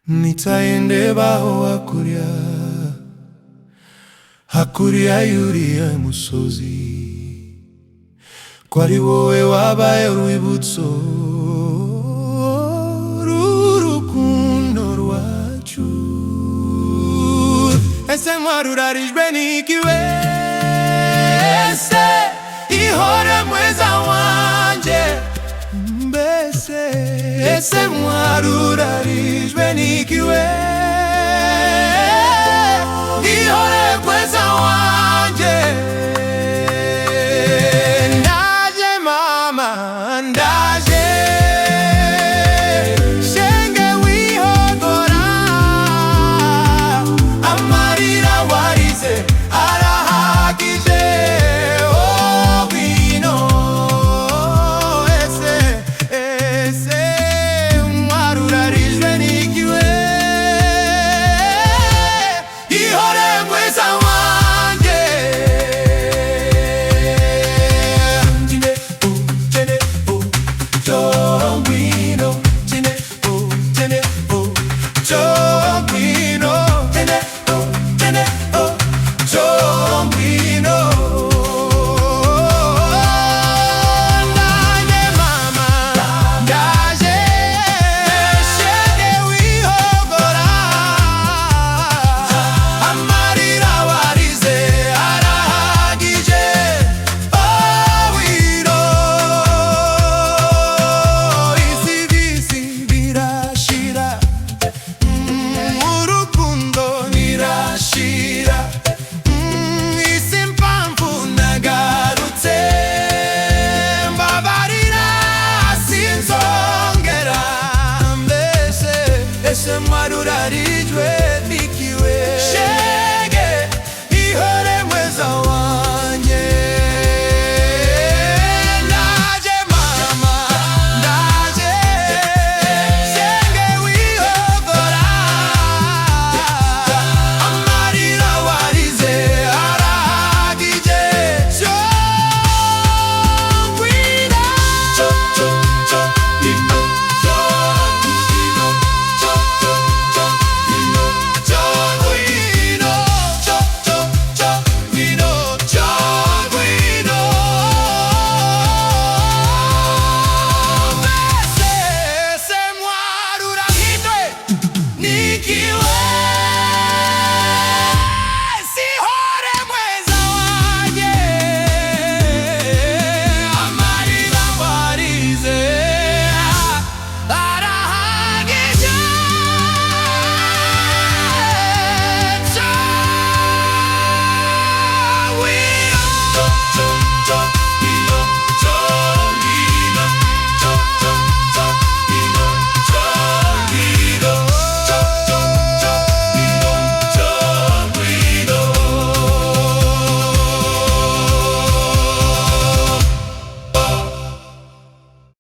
nitayendebaho hakurya y'uriya musozi, ko ari wowe wabaye urwibutso rw'urukundo rwacu. Ese Mwari urarizwe niki wese, ihore mweza wanje mbese. Ese Mwari urarizwe niki wese, ihore mweza wanje. Ndaje mama ndaje, shenge wihogora, amarira warize arahagije. Oh bino ese Mwari urarizwe niki we, ihore mweza wanje. Ese Mwari urarizwe.